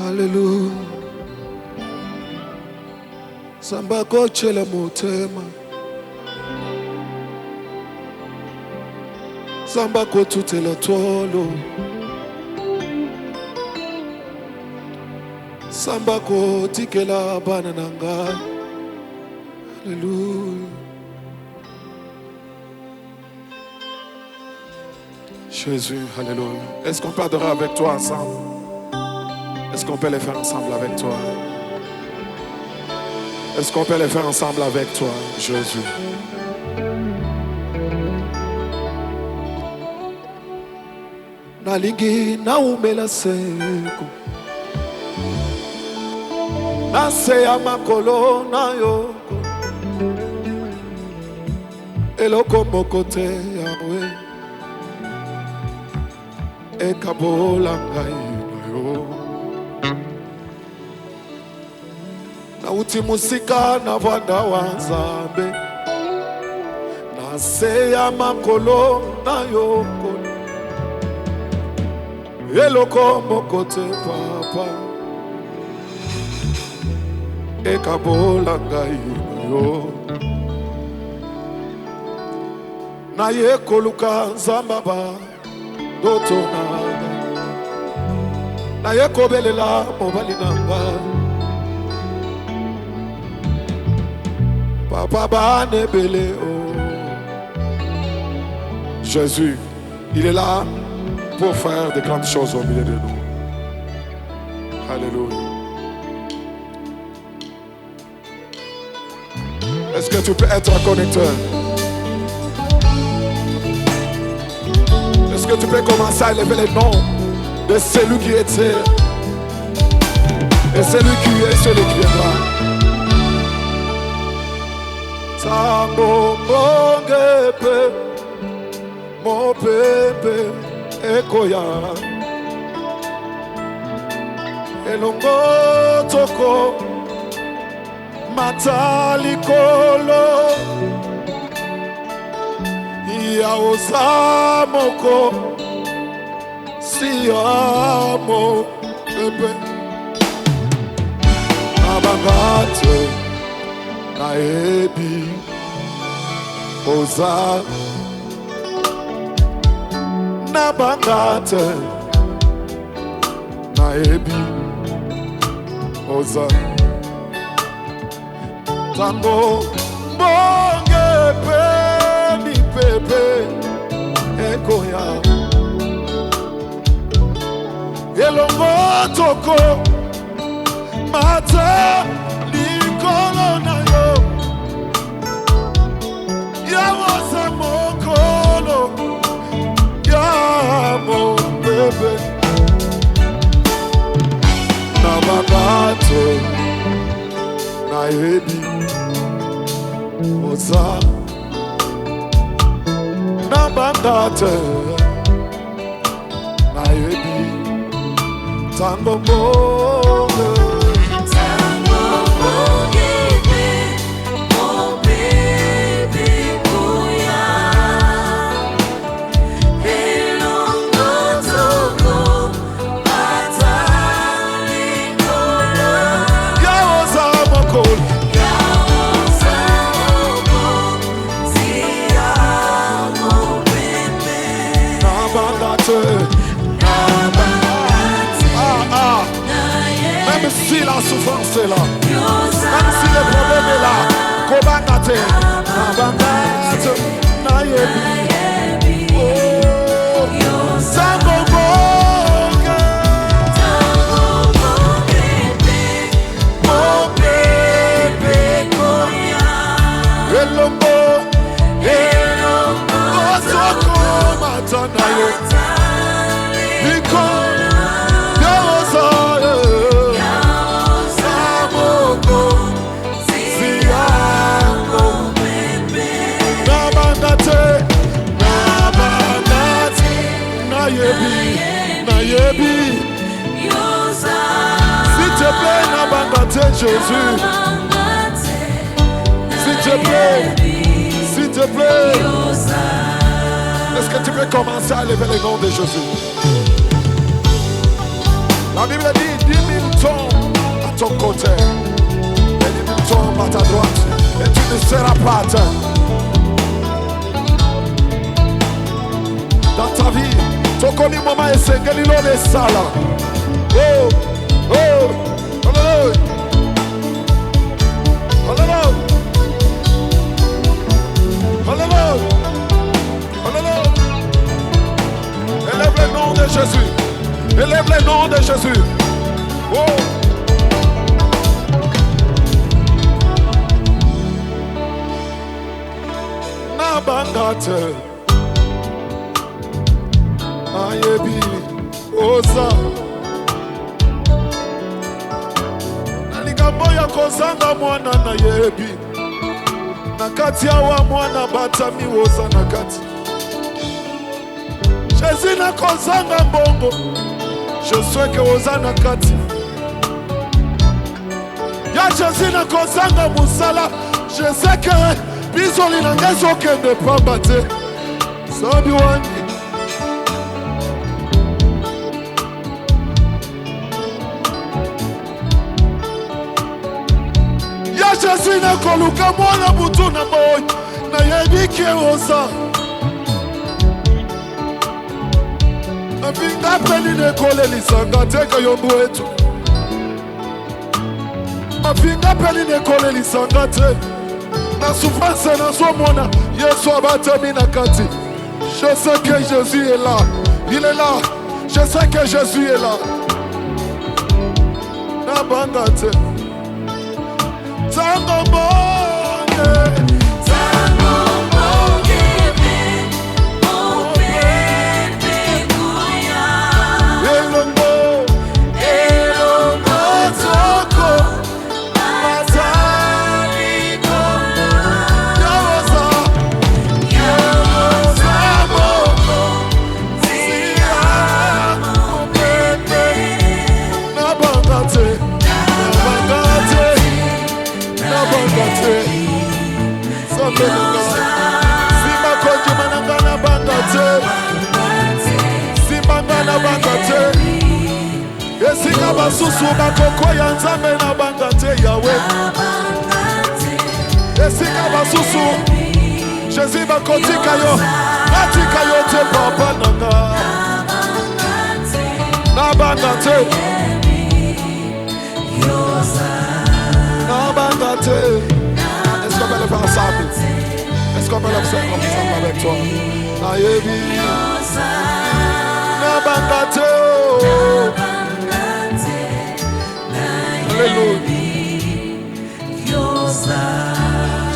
Hallelujah. Samba kochela motema. Samba kotutela tolo. Samba kotikela banananga. Hallelujah. Jésus, Alléluia. Est-ce qu'on peut adorer avec toi ensemble? Est-ce qu'on peut les faire ensemble avec toi? Est-ce qu'on peut les faire ensemble avec toi, Jésus? Nalingi naumela seko nase ya makolo na yoko eloko mokote yawe ekabola ngai na yo nauti musika na vanda wa Nzambe nase ya makolo na yoko eloko mokote papa ekabola ngai na yo na ye koluka Nzamba doto na ye kobelela mobali nanga papa bane bele oh. Jésus, il est là pour faire de grandes choses au milieu de nous. Alléluia. Est-ce que tu peux être un connecteur? Est-ce que tu peux commencer à élever les noms de celui qui était et celui qui est, celui qui viendra? Tango mongepe, mon bébé, ekoya. Elongo toko, matali kolo. Ya osamoko siamo bebe abangate na ebi oza na bangate na ebi oza tango bongepe pepe ekoya elongo toko mata likolo na yo yawosa mokolo yamo bebe na bagato na ebi oza na bandate na ebi tango bonge tango bonge mon bébé koya elongo toko matali kolo yawoza mokolo même si la souffrance est là, même si le problème est là, Kobangate, Nabangate, Nayebi, oh, Sango Bonge, mon bébé Koya, Elombo, Osoko, Matanayo, Niko. Nayebi, s'il te plaît, n'abandonne Jésus. S'il te plaît, s'il te plaît. Est-ce que tu peux commencer à lever le nom de Jésus? La Bible dit 10 000 tombent à ton côté et 10 000 tombent à ta droite et tu ne seras pas atteint. Dans ta vie, tu connais le moment et c'est que l'île est sale. Oh, oh, hallelujah. Hallelujah. Hallelujah. Hallelujah. Élève le nom de Jésus. Élève le nom de Jésus. Oh. Nabangate. Ayebi. Oza. Nalikambo ya kozanga mwana na yebi. Nakati awa mwana batami oza nakati. Jésus na kozanga mbongo. Je sais que oza nakati. Ya Jésus na kozanga musala. Je sais que bizoli na ngezo kende pambate. Sabi wani. Ya Jésus na koluka mwana butu na boy. Na yebike oza. Afinga peli ne kole lisanga teka yombu etu. Afinga peli ne kole lisanga te. Na souffrance na somona Yesu abatami na kati. Je sais que Jésus est là. Il est là. Je sais que Jésus est là. Na bangate. Tango bonge. Esinga basusu bakoko ya nzambe na bangate yawe. Esinga basusu Jésus bakotika yo. Batika yo te papa nanga. Na bangate. Na bangate. Est-ce qu'on peut le faire ensemble? Est-ce qu'on peut le faire ensemble avec toi? Ayebi. Na bangate. Alléluia.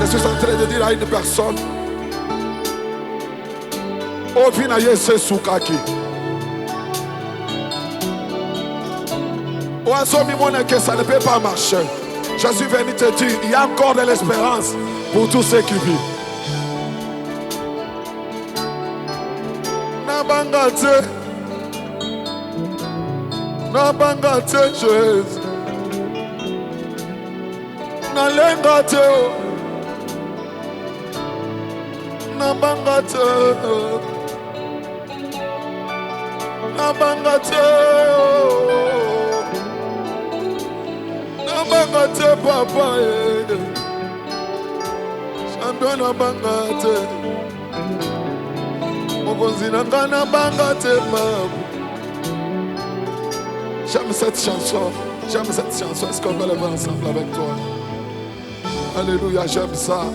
Je suis en train de dire à une personne, au final, c'est Soukaki. Que ça ne peut pas marcher. Je suis venu te dire, il y a encore de l'espérance pour tous ceux qui vivent. Nabangate, Nabangate, Jésus. Nalengate, Nabangate, Nabangate, Nabangate, papa, champion Nabangate, Mokonzi nanga Nabangate, maman. J'aime cette chanson, est-ce qu'on va le faire ensemble avec toi? Alléluia, j'aime ça.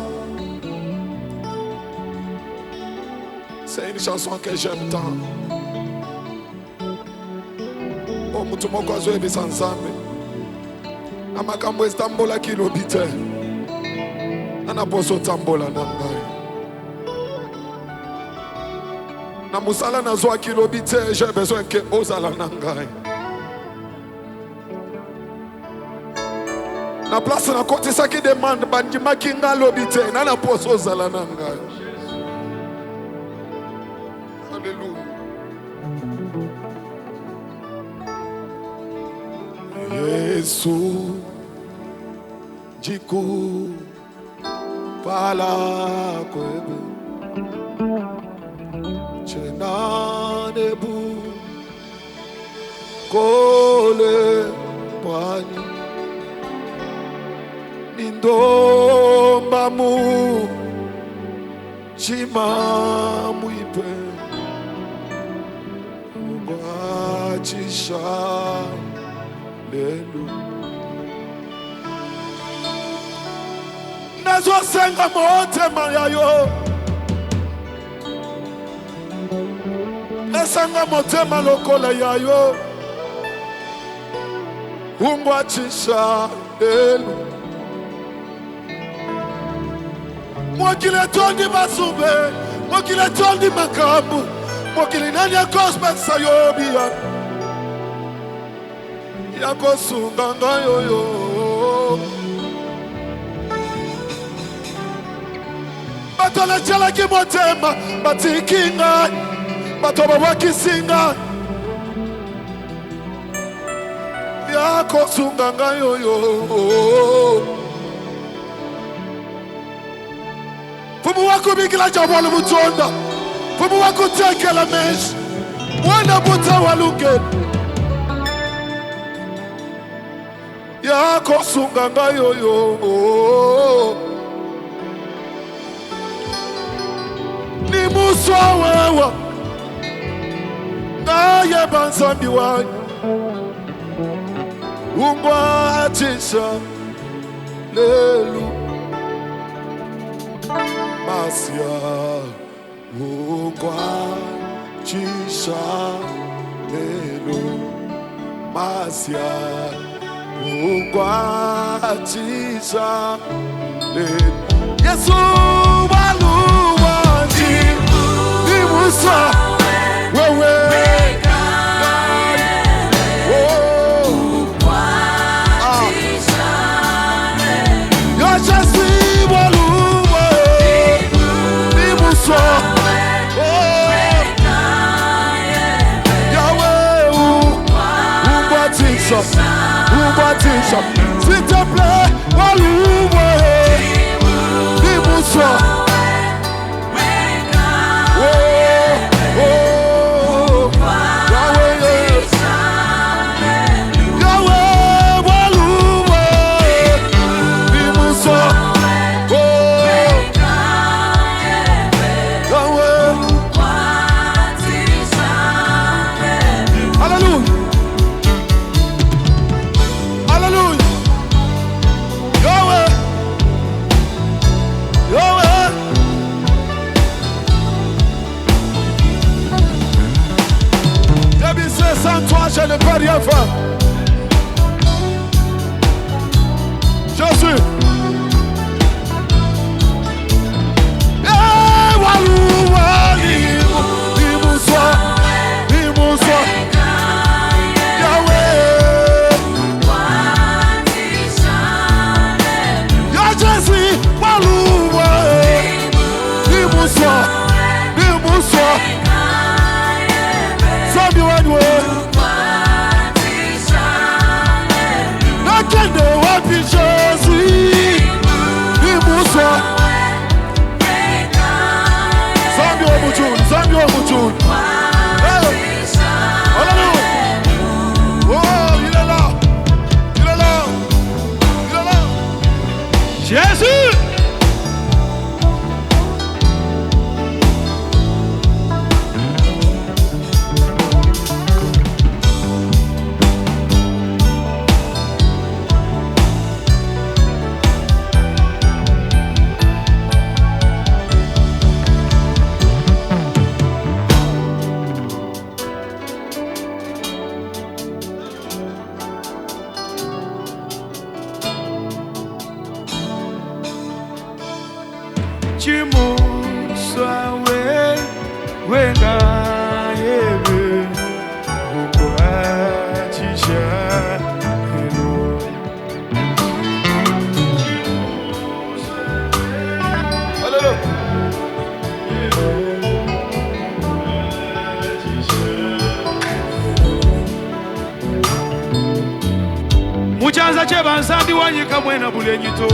C'est une chanson que j'aime tant. Oh, mutumo kwa zoe bisansambe. Amakambo estambola kilobite. Anaposo tambola nangai. Na musala na zoa kilobite, j'ai besoin que ozala nangai. Na place na côté ça qui demande bandima kinga lobite na poso zala nanga. Alléluia. Yesu jiku pala kwebe chena nebu kole mwanyi nindomba mu chima muipe ngwachisha lelu nazosenga motema yayo esanga motema lokola yayo ungwachisha lelu mwakile tondi masube mwakile tondi makamu mwakile nani ya gospel sayobiya yako sunganga yoyo batole chala ki motema batikinga batoba wakisinga yako sunganga yoyo fumu wako bigila jabwala butonda fumu wako tekela mesh wana buta waluke yako sunganga yoyo ni muswa wewa naye bansambi wanyu ungwatisha lelu Masia ungwatisha lelu Masia ungwatisha lelu Yesu waluwaji ni Musa wewe Ubatisha, s'il te plaît, walouwe, Dimusa. Oh, Yahweh, walouwe, Dimusa. Oh, Yahweh. Hallelujah. Sans toi, je ne peux rien faire. Jésus. Jésus. Chimusa wenga yebe ungwatisha lelu muchanza cheba nsambi wanyika mwena bulenyito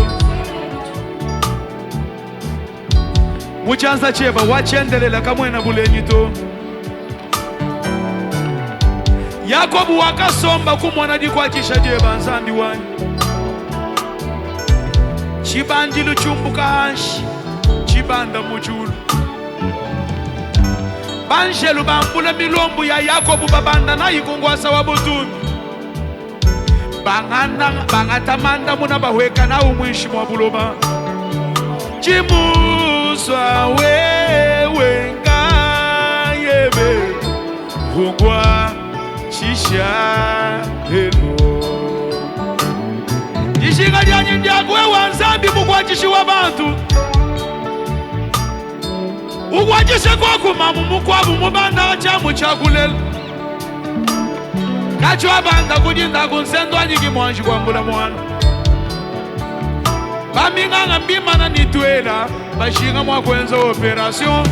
muchanza cheba wachendelela kamwena bulenyito Yakobo wakasomba kumwana dikwachisha jeba nzambi wanyu chibandilu chumbuka hanshi chibanda mujulu banjelu bambula milombu ya Yakobo babanda na ikungwasa wabutumi bangatamanda muna bahweka na umwishi mwa buloba chimuzwa wewe ngayebe hungwa chisha helo ishinga lyanyi ndyagwe wanzambi mugwachishi wa bantu ugwachishe kwa kumamu mukwabu mubanda chamu chakulela kacho abanda kujinda kunsendo anyiki mwanji kwa mbula mwana baminganga mbimana nitwela bashinga mwakwenza operasyon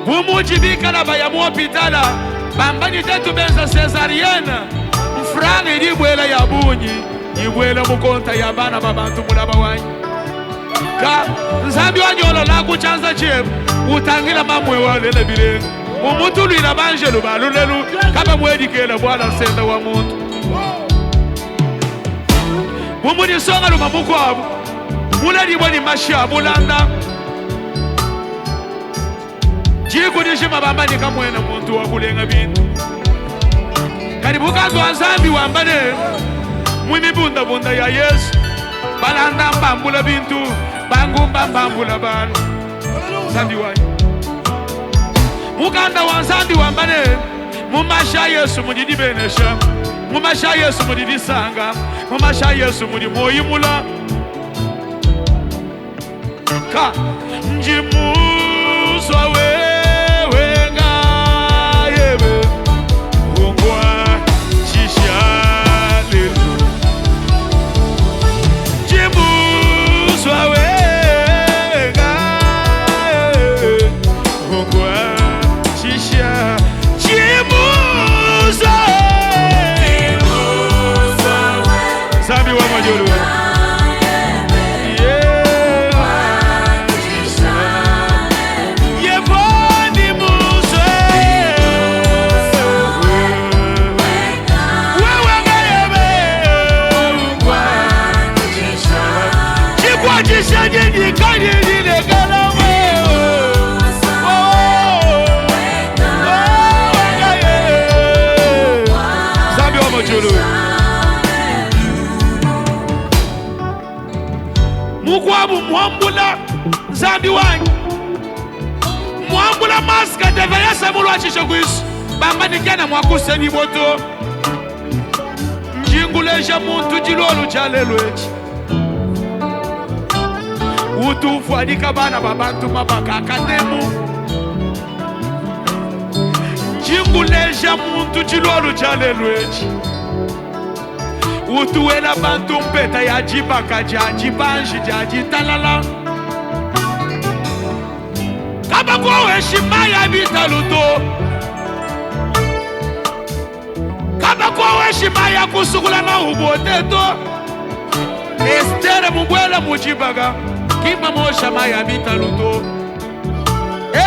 bumujibika na bayamu hopitala bambani tetu benza cesarienne mfranga ilibwela ya bunyi ibwela mukonta ya bana babantu mulaba wanyi ka nzambi wanyolo la kuchanza chebu utangila mamwe walele bilenga umutu lwila banjelu balulelu kaba mwedikela bwala senda wa muntu bumuni songa luma mukwabu mulali bwani masha bulanda jikudishima bambani kamwena muntu wakulenga bintu karibu kazi wa nzambi wambane mwimibunda bunda ya Yesu balanda mbambula bintu bangumba mbambula banu nzambi wanyu mukanda wa nzambi wambane mumasha Yesu mudidi benesha mumasha Yesu mudidi sanga mumasha Yesu mudi moyimula ka njimuzwa wewe ngayebe hungwa chisha lelo njimuzwa wewe ngayebe hungwa chisha njimuzwa Zambi wa majulu mukwabu mwambula nzambi wanyu mwambula maska deveyesa mulwachisha kwisu bambanikena mwakuseni boto njinguleja muntu jilolu chalelwechi utufu adika bana babantu mabaka akatemu njinguleja muntu jilolu chalelwechi utuwela bantu mpeta ya jibaka jaji banji jaji talala kaba kwa heshima ya bitaluto kaba kwa heshima ya kusugula na uboteto estere mubwela mujibaga kima mosha maya bitaluto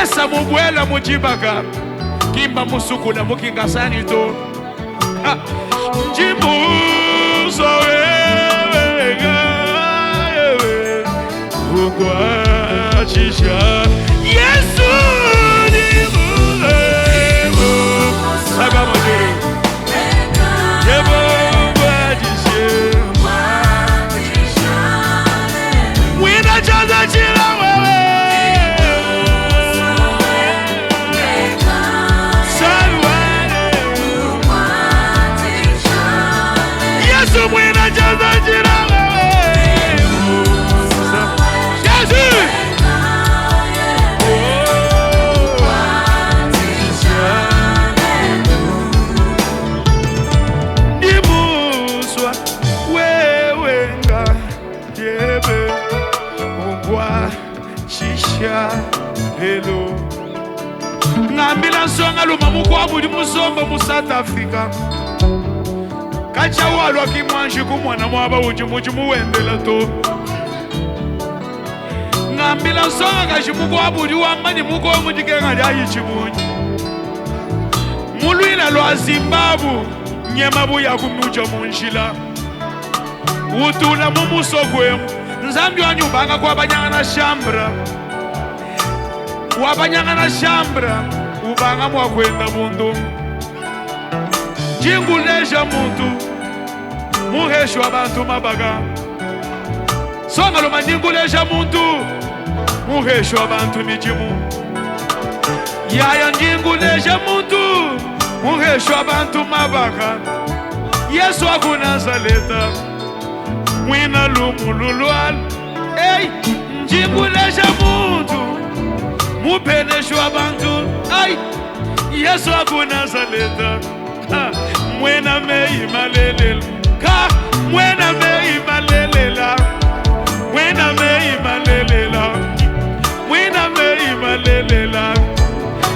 esa mubwela mujibaga kima musukula mukingasani to njimu so wewe ngayebe hungwa chisha Yesu ni muhemu Saga mojuru Yebo hungwa chisha Mwina chaza chila wewe Yesu mwina chaza chila hello ngambila nsonga luma mukwabu di musomba mu South Africa kacha walwa kimwanji kumwana mwaba uji muwendela to ngambila nsonga kachi mukwabu di wambani muko mujikenga lya yichimunyi mulwila lwa Zimbabwe nyemabu ya kumuja munjila utula mumusogwemu nzambi wa nyumbanga kwa banyangana shambra wabanyangana shambra ubanga mwakwenda bundu jinguleja muntu muheshu abantu mabaga songa loma jinguleja muntu muheshu abantu mijimu yaya njinguleja muntu muheshu abantu mabaga Yesu aku Nazareta mwina lumululwal ey njinguleja muntu mupeneshu abantu ay Yesu aku Nazareta mwena mei malelela ka mwena mei malelela mwena mei malelela mwena mei malelela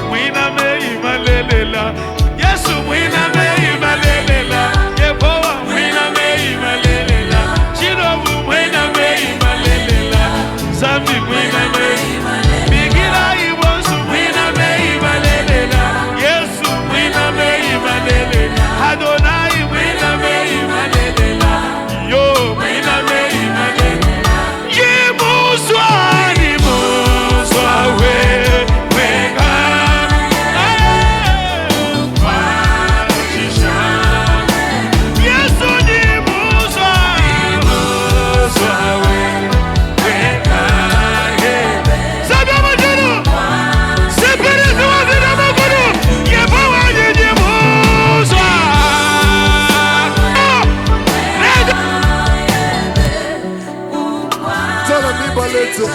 mwena mei malelela Yesu mwena mei malelela Yehowa mwena mei malelela Jehova mwena mei malelela Zambi mwena mei Bigila ibonsu mwena mei malelela Yesu mwena mei malelela Adonai mwena mei malelela Yo mwena mei malelela Yemuswa ni muswa weka Yesu ni muswa weka Sabia majuru Sepere tuwa zina maguru Yebawa ni muswa Tell me balete.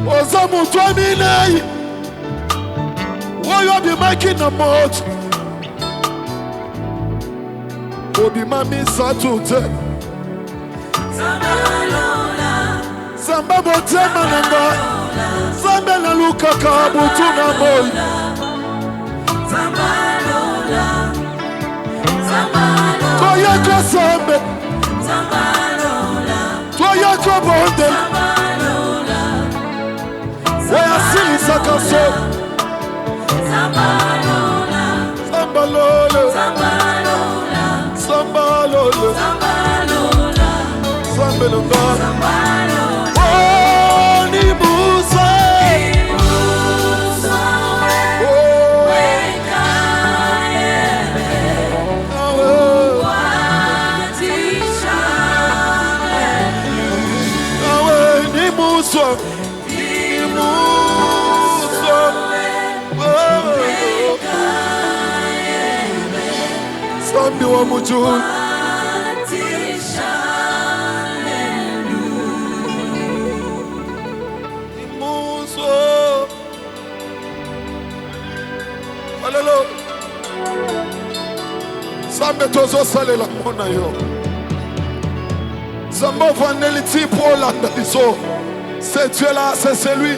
Ozamu twamine. Why you be making a mouth? Obi mami satute. Samba botema nanga. Samba na luka kabutu na boy. Toya kwa sambe. Toya kwa bonde. Waya sili sakaso. Samba lolo. Samba lolo. Samba lolo. Oh, ni musa. Oh, awe ni musa. Ni musa. Oh, Sambi wa mujuni. Hallelujah. Sambe tozo sale la mona yo. Zambo vaneliti pour la so. C'est Dieu là, c'est celui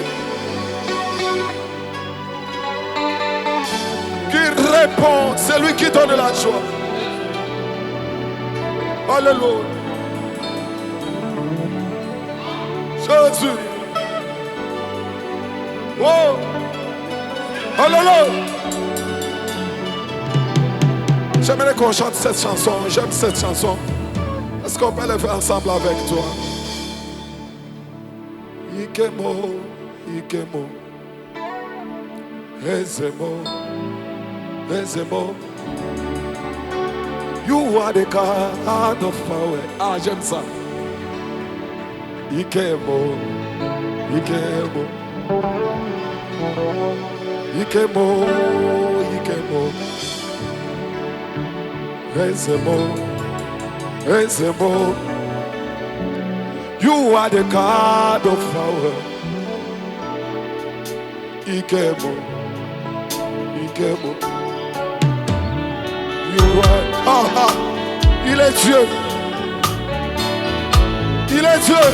qui répond, c'est lui qui donne la joie. Alléluia. Jésus. Oh. Alléluia. J'aimerais qu'on chante cette chanson. J'aime cette chanson. Est-ce qu'on peut la faire ensemble avec toi? Ikemo, Ikemo, Ezemo, Ezemo. You are the God of power. Ah, j'aime ça. Ikemo, Ikemo, Ikemo, Ikemo. Ezemo, Ezemo. You are the God of power. Ikemo, Ikemo. You are. Ah, ah. Il est Dieu. Il est Dieu.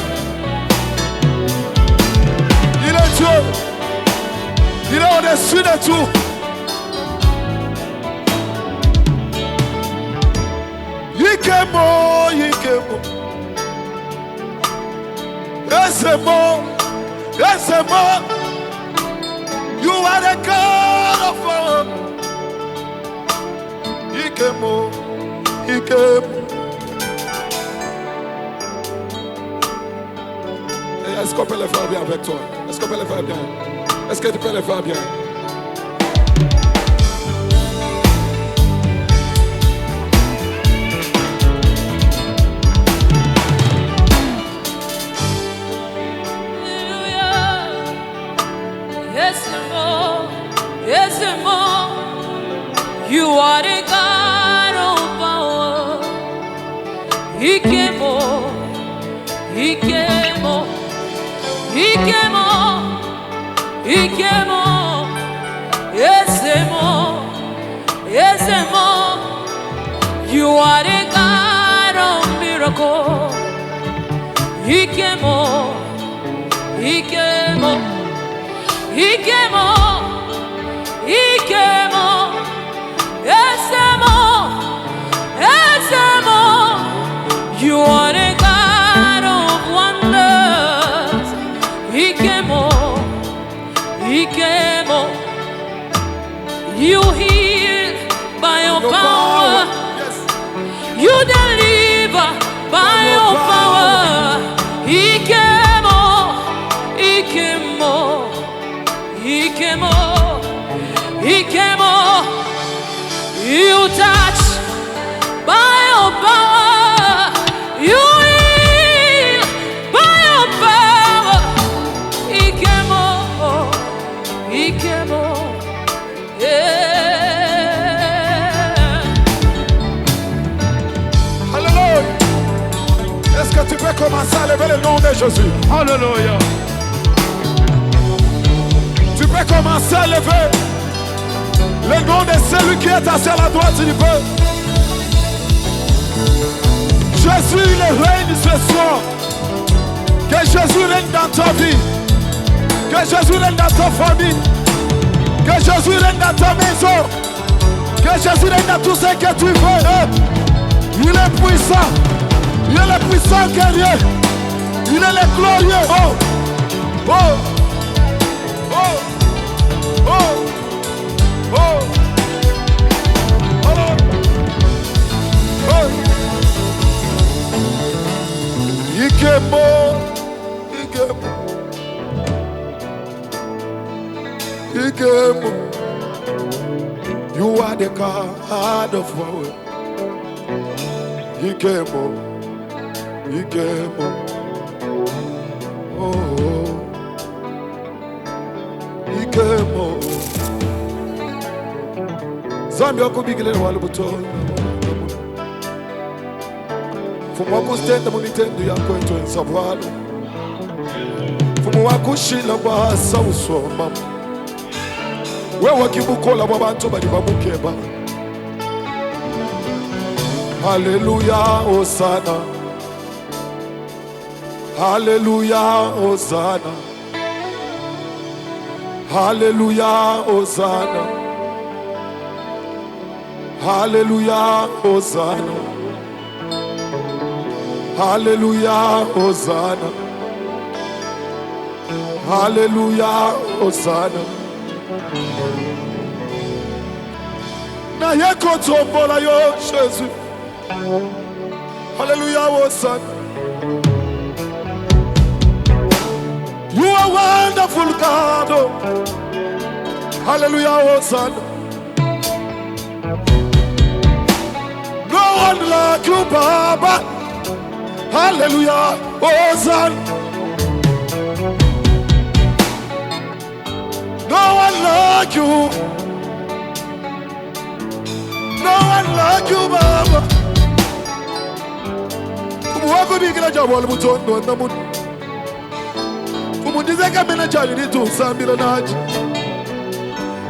Il est Dieu. Il est au-dessus de tout. Ikemo, Ikemo. Ezemo, Ezemo. You are the God of all. Ikemo, Ikemo. Est-ce qu'on peut le faire bien avec toi? Est-ce qu'on peut le faire bien? Est-ce que tu peux le faire bien? Yes, more. You are the God of power. Ikemo, Ikemo, Ikemo, Ikemo. Yes, more. Yes, more. You are the God of miracle. Ikemo, Ikemo, Ikemo. Ikemo, Esemo, Esemo. You are the God of wonders. Ikemo, Ikemo. You heal by your power. Yes. You deliver by your power. Ikemo, Ikemo, Ikemo. Ikemo, you touch by your power, you heal by your power. Ikemo, Ikemo, yeah. Alléluia. Est-ce que tu peux commencer à lever le nom de Jésus? Alléluia. Tu peux commencer à lever le nom de celui qui est assis à la droite du Père. Jésus, il règne ce soir. Que Jésus règne dans ta vie. Que Jésus règne dans ta famille. Que Jésus règne dans ta maison. Que Jésus règne dans tout ce que tu veux. Il est puissant. Il est le puissant guerrier. Il est le glorieux. Oh, oh, oh, oh. Oh, oh, oh. Ikemo, Ikemo, Ikemo. You are the God of power. Ikemo, Ikemo. Oh, Ikemo. Zambi wakubigile walubuto Fumu wakustenda munitendo yako ito ensabwalo Fumu wakushila basa usoma Wewe kibukola wabantu bali babukeba Hallelujah, Hosanna Hallelujah, Hosanna Hallelujah, Hosanna Hallelujah, Hosanna. Hallelujah, Hosanna. Hallelujah, Hosanna. Na yeko tombola yo Jésus. Hallelujah, Hosanna. You are wonderful God. Oh. Hallelujah, Hosanna. No one like you, Baba. Hallelujah, Hosanna. No one like you. No one like you, Baba. Kumwako bigila jawal mutondo na mut. Kumudizeka mena jali ni tu sambila naji.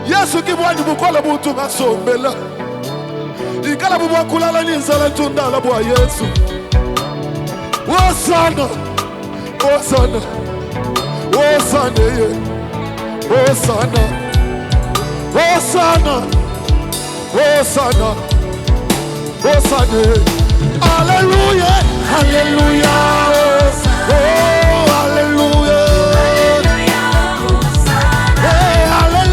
Yesu kibwani bukola mutu ngasombela. Ikala bubwa kulala ninzala tundala bwa Yesu. Hosanna, Hosanna, Hosanna, Hosanna, Hosanna, Hosanna, Hosanna. Hallelujah, hallelujah, oh, hallelujah. Hey, hallelujah.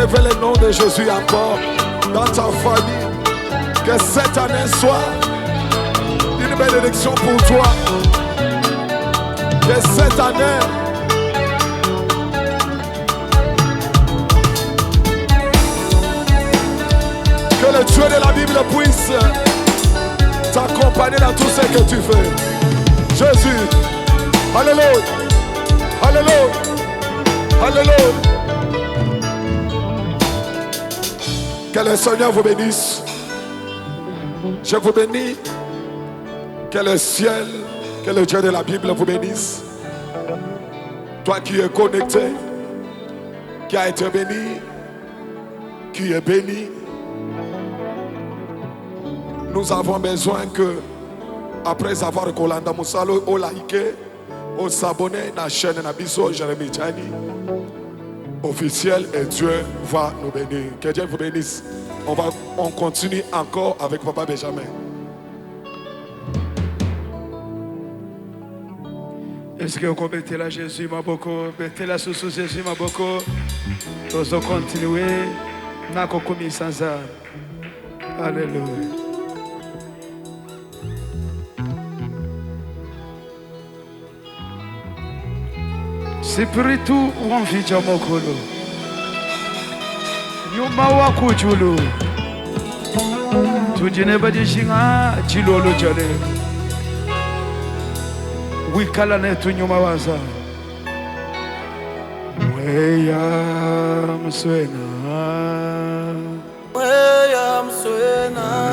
élever le nom de Jésus encore dans ta famille. Que cette année soit une bénédiction pour toi. Que cette année que le Dieu de la Bible puisse t'accompagner dans tout ce que tu fais. Jésus, alléluia, alléluia, alléluia. Que le Seigneur vous bénisse. Je vous bénis. Que le ciel, que le Dieu de la Bible vous bénisse. Toi qui es connecté, qui a été béni, qui est béni. Nous avons besoin que, après avoir Kolanda Moussalo, au liker, au s'abonner à la chaîne Nabiso Jérémie Tchani, officiel, et Dieu va nous bénir. Que Dieu vous bénisse. On continue encore avec Papa Benjamin. Est-ce que vous mettez là Jésus, ma beaucoup, mettez là sous Jésus, ma beaucoup, nous allons continuer, n'a qu'au commis sans ça. Alléluia. C'est pour tout où on vit à Mokolo. Nyuma wa kuchulu. Tujine badishinga chilolo chale. Wikala netu nyuma waza. Weya mswena. Weya mswena.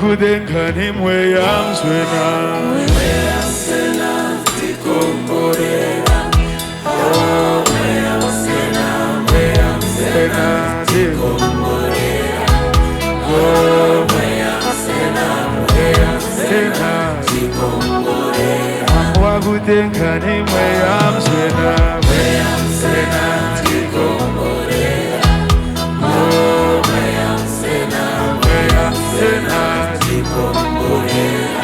Kudenkani mweya mswena mweya mswena tikomborera mweya mswena tikomborera mweya mswena tikomborera Mwa kudenkani mweya mswena tikomborera mweya mswena tikomborera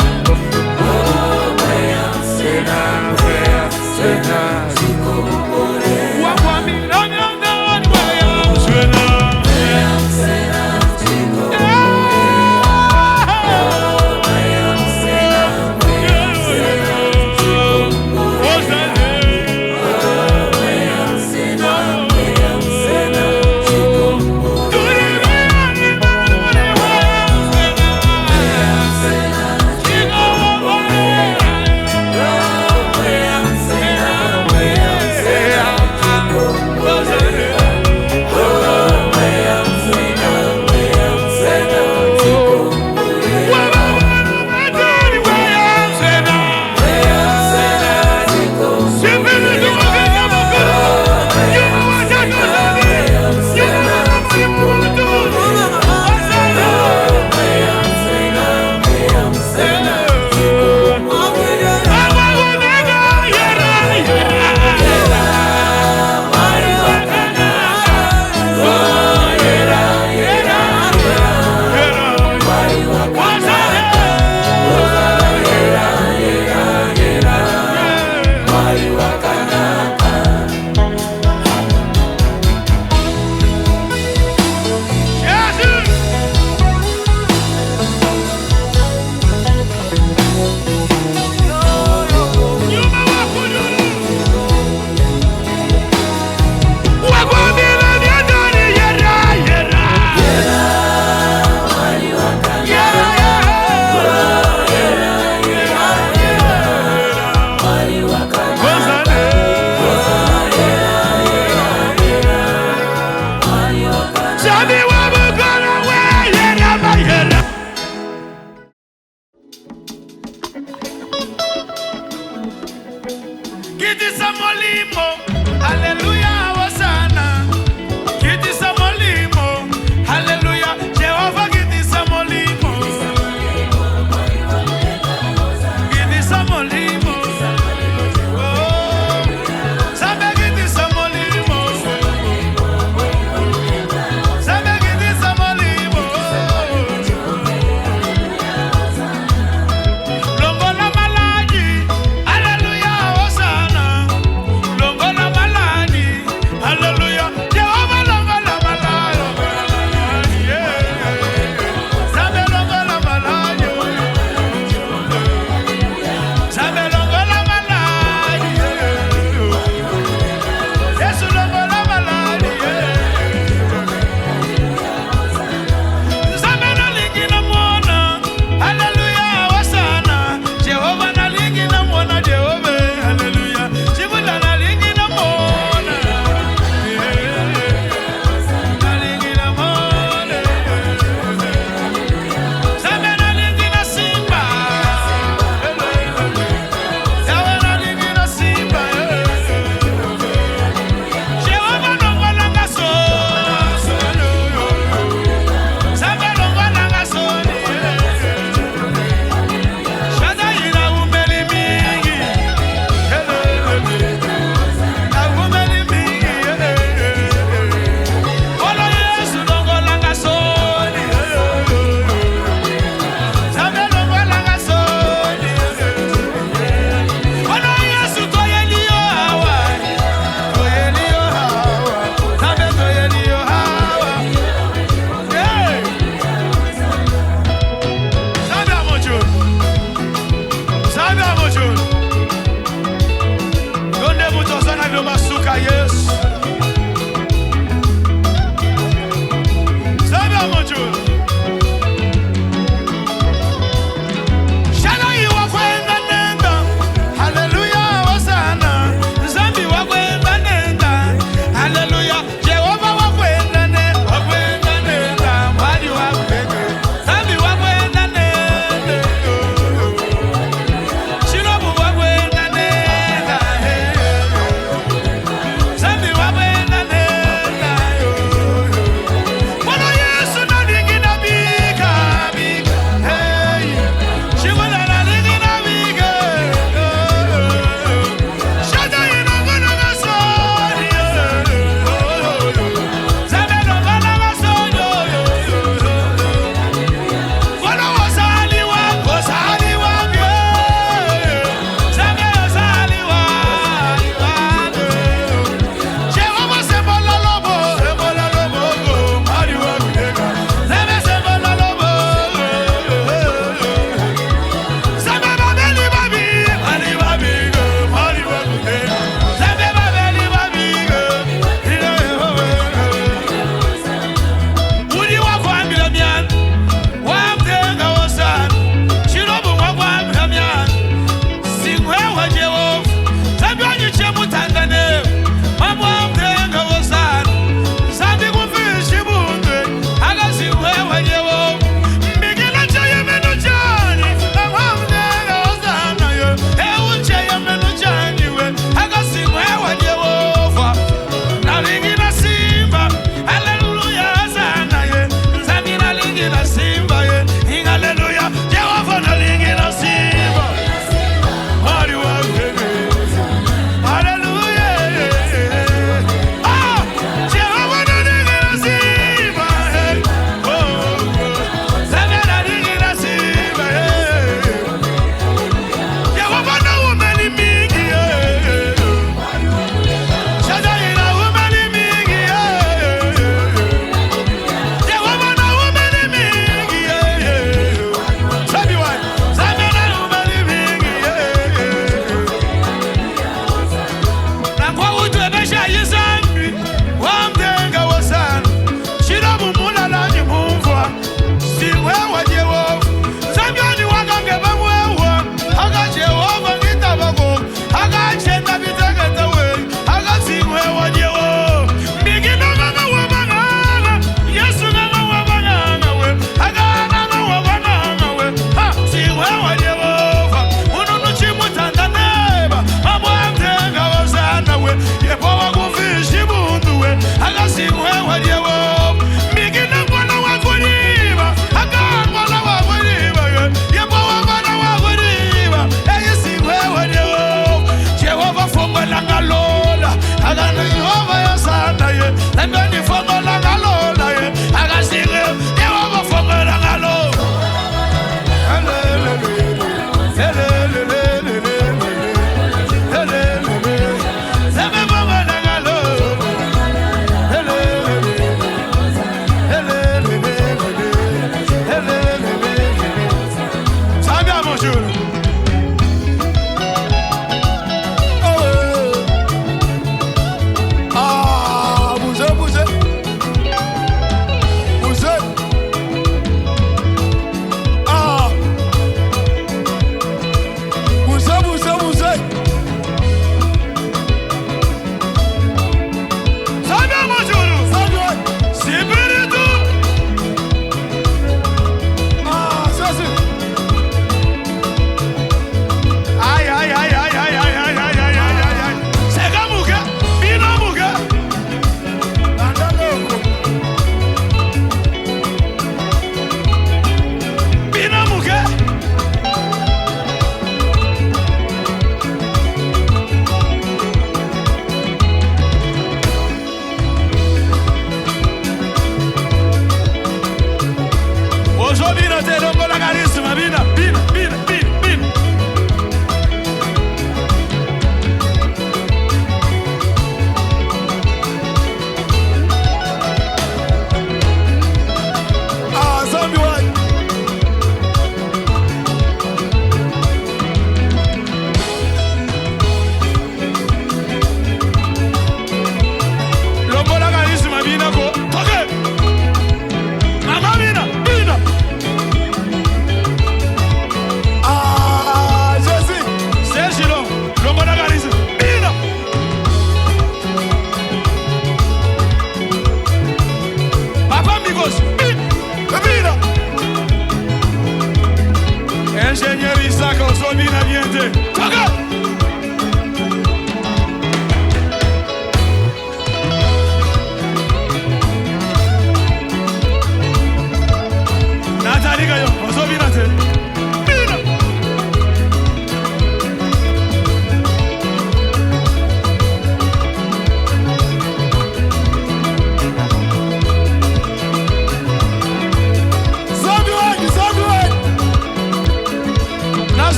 Send me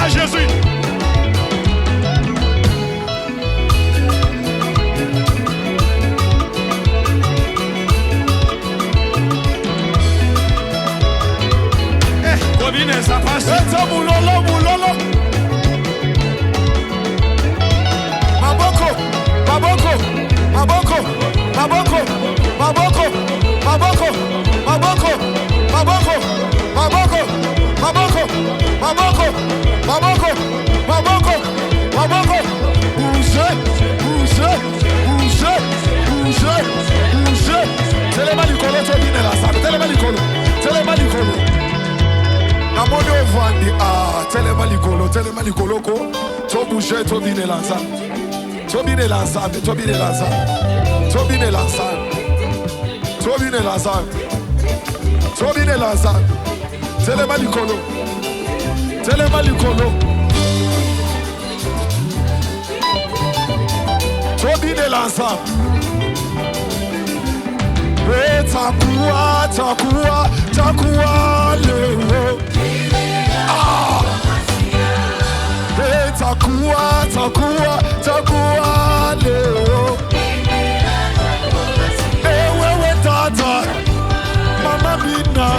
à Jésus. Combine ça passe. Eta mulolo mulolo. Maboko, maboko, maboko, maboko, maboko, maboko, maboko, maboko, maboko, maboko, maboko, maboko, maboko, maboko. Bouge, bouge, bouge, bouge, bouge. Telema likolo to bine la sa. Telema likolo. Telema likolo. Namoni ovandi telema likolo ko to bouge to bine la sa. To bine la sa, to bine la sa. To bine la sa. To bine la sa. To bine la sa. Telema likolo. Telema likolo. To bine la sa. Takuwa, takuwa, takuwa leo. Takuwa, takuwa, takuwa leo. Wewe tata, mama bina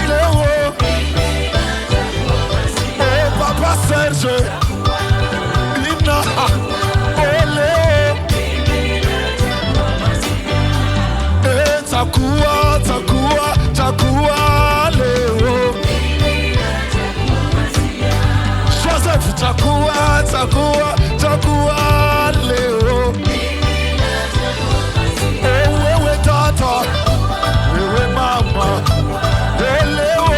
leo. Papa Serge bina leo. Takuwa, takuwa, takuwa leo. Joseph, takuwa, takuwa, takuwa leo. Wewe tata, wewe mama, leo.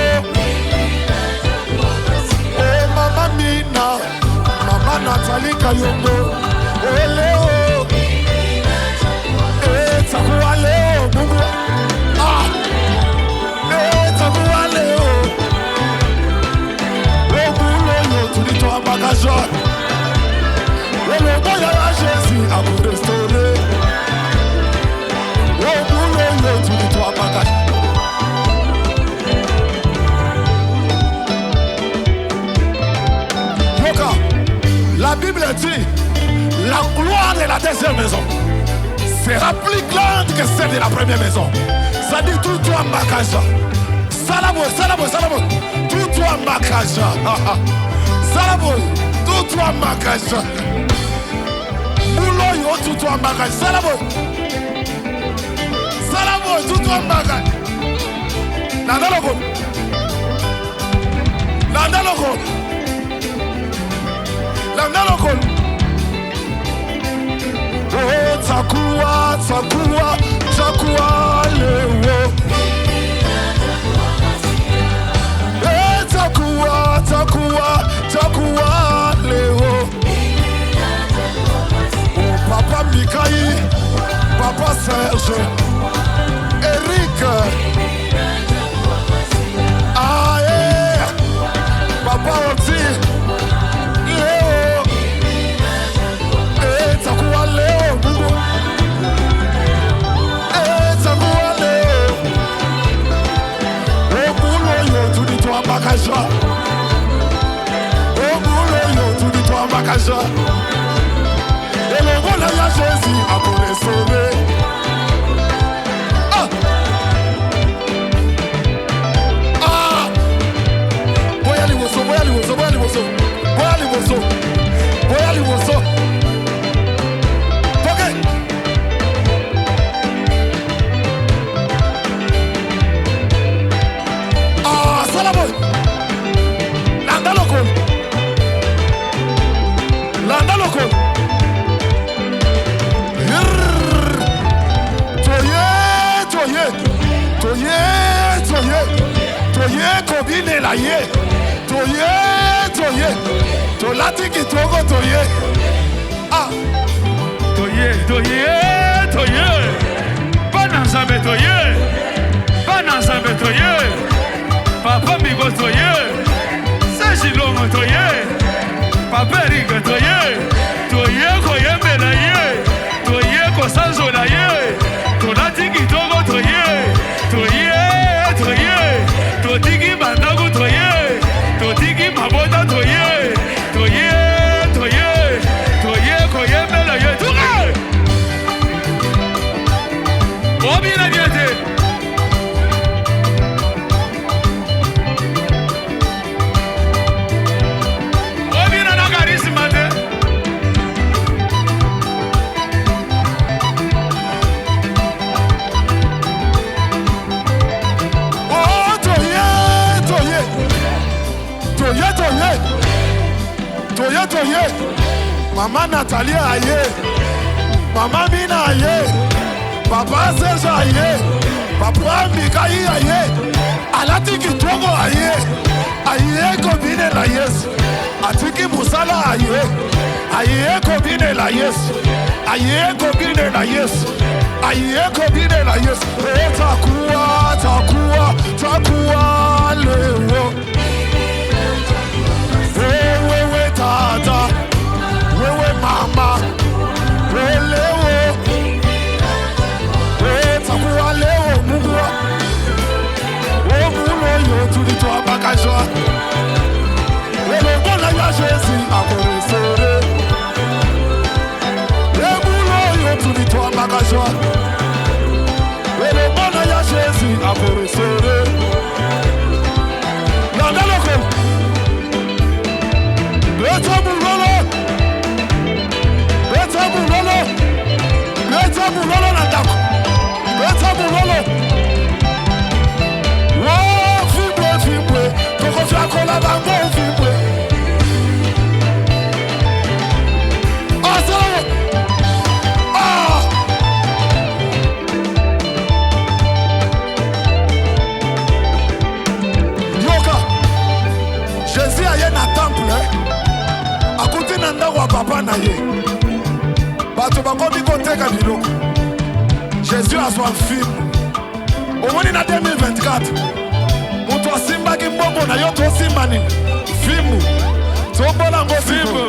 Mama Mina, mama Nathalie Kayongo, leo. Takuwa leo, Mungu. Takuwa leo. Obulo tulito ambakaja. Le moya ya Jésus a vous restauré. Obulo tulito ambakaja. Yoka, la Bible dit la gloire de la deuxième maison sera plus grande que celle de la première maison. Ça dit tout toi Makaja. Salabo, salabo, salabo. Tout toi Makaja. Salabo, tout toi Makaja. Mouloyo, tout toi Makaja. Salabo. Salabo, tout toi Makaja. Nandalogo. Nandalogo. Nandalogo. Takuwa, takuwa, takuwa leo. Takuwa, takuwa, takuwa leo. Papa Mikaï, Papa Serge, Eric, Papa Oti, Léo. Takuwa leo, Mungu. Takuwa leo. Obulo yo tulito ambakaja. Obulo yo tulito ambakaja. Elongola ya Jésus a vous restauré. Boya liboso, boya liboso, boya liboso. Boya liboso. Boya liboso. Toye kobine la ye. Toye. Tolati kitogo toye. Toye. Bananzabe toye. Papa Migo toye. Sajilongo toye. Papa Rigo toye. Toye koyembe la ye. Toye kosanzo la ye. Tolati kitogo toye. Totiki bandagu toye. Totiki mabota toye. Maman Nathalie aye. Maman Mina aye. Papa Serge aye. Papa Mikaï aye. Alatiki Togo aye. Aye combine la yes. Atiki Musala aye. Aye combine la yes. Aye combine la yes. Aye combine la yes. Takuwa, takuwa, takuwa lewo. Wewe tata. Wewe mama. Lewo. Takuwa lewo mugwa. Omulo yo tulito abakajwa. Wewe bona ya Jésus akoresere. Emulo yo tulito abakajwa. Wewe bona ya Jésus akoresere. Nandaloko. Leta mulolo. Leta mulolo. Leta mulolo nandako. Leta mulolo. Fibwe, toko fiakola bango fibwe. Asalamu. Yoka. Jésus aye na temple. Akuti na ndako wa papa na ye. Bato bakomi koteka biloko. Jésus azwa film. Omoni na 2024. Mutu asimbaki mbongo na yo tosimba nini? Fimbu. Tombola ngo fimbu.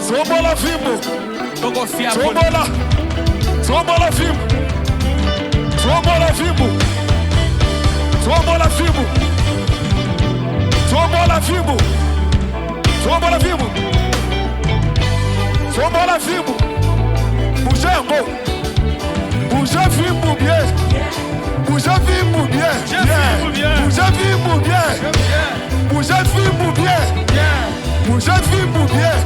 Tombola fimbu. Tombola. Tombola fimbu. Tombola fimbu. Tombola fimbu. Tombola fimbu. Tombola fimbu. Tombola fimbu. Bougez ngo. Bougez fimbu bien. Bougez fimbu bien. Bougez fimbu bien. Bougez fimbu bien. Bougez fimbu bien.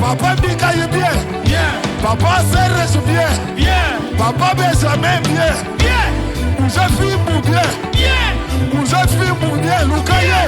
Papa Mikaï bien. Papa Serge bien. Papa Benjamin bien. Bougez fimbu bien. Bougez fimbu bien. Lukaye.